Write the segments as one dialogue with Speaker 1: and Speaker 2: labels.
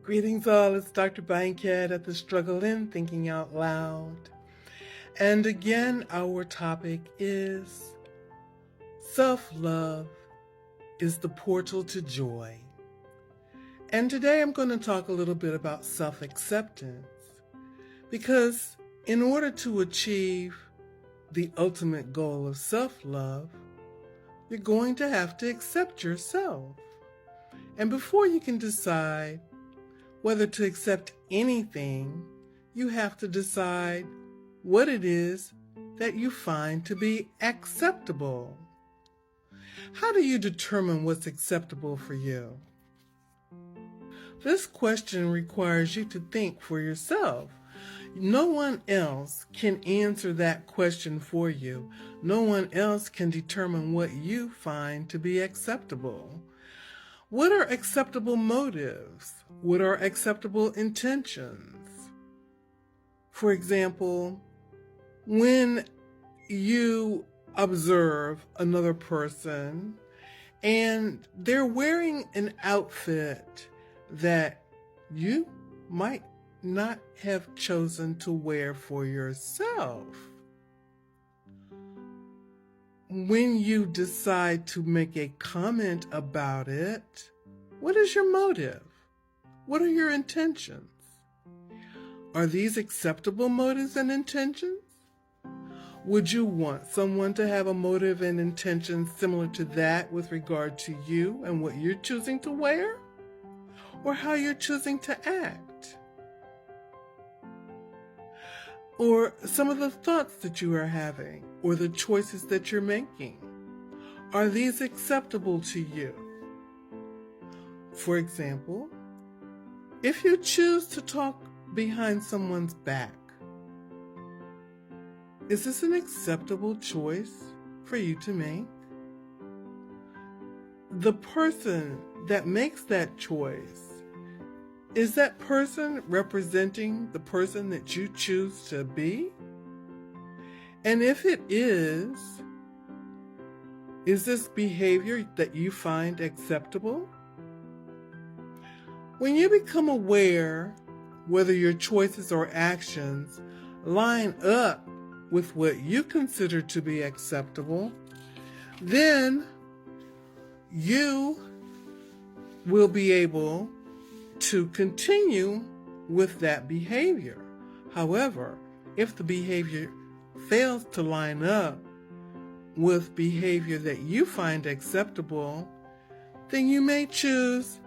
Speaker 1: Greetings all, it's Dr. Bankhead at the Struggle in Thinking Out Loud. And again, our topic is self-love is the portal to joy. And today I'm going to talk a little bit about self-acceptance, because in order to achieve the ultimate goal of self-love, you're going to have to accept yourself. And before you can decide whether to accept anything, you have to decide what it is that you find to be acceptable. How do you determine what's acceptable for you? This question requires you to think for yourself. No one else can answer that question for you. No one else can determine what you find to be acceptable. What are acceptable motives? What are acceptable intentions? For example, when you observe another person and they're wearing an outfit that you might not have chosen to wear for yourself, when you decide to make a comment about it, what is your motive? What are your intentions? Are these acceptable motives and intentions? Would you want someone to have a motive and intention similar to that with regard to you and what you're choosing to wear? Or how you're choosing to act? Or some of the thoughts that you are having, or the choices that you're making, are these acceptable to you? For example, if you choose to talk behind someone's back, is this an acceptable choice for you to make? The person that makes that choice, is that person representing the person that you choose to be? And if it is this behavior that you find acceptable? When you become aware whether your choices or actions line up with what you consider to be acceptable, then you will be able to continue with that behavior. However, if the behavior fails to line up with behavior that you find acceptable, then you may choose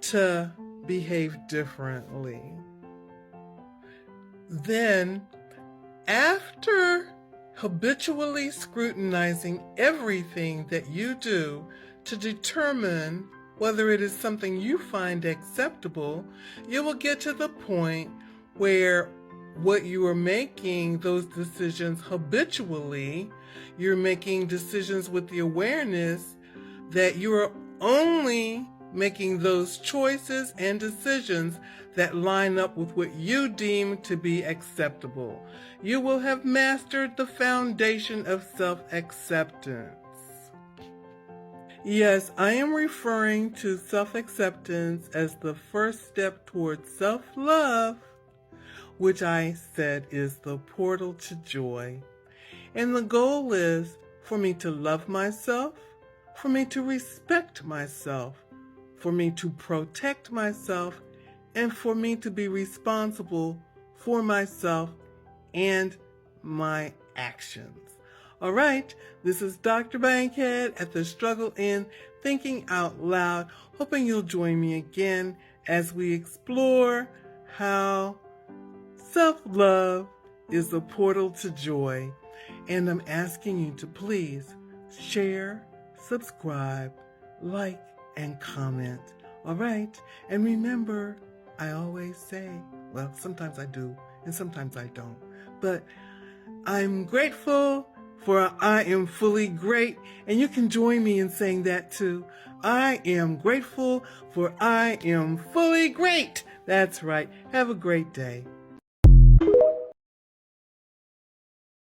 Speaker 1: to behave differently. Then, after habitually scrutinizing everything that you do to determine whether it is something you find acceptable, you will get to the point where what you are making those decisions habitually, you're making decisions with the awareness that you are only making those choices and decisions that line up with what you deem to be acceptable. You will have mastered the foundation of self-acceptance. Yes, I am referring to self-acceptance as the first step towards self-love, which I said is the portal to joy. And the goal is for me to love myself, for me to respect myself, for me to protect myself, and for me to be responsible for myself and my actions. All right, this is Dr. Bankhead at the Struggle in Thinking Out Loud, hoping you'll join me again as we explore how self-love is the portal to joy. And I'm asking you to please share, subscribe, like, and comment. All right, and remember, I always say, well, sometimes I do, and sometimes I don't, but I'm grateful for I am fully great, and you can join me in saying that too. I am grateful for I am fully great. That's right. Have a great day.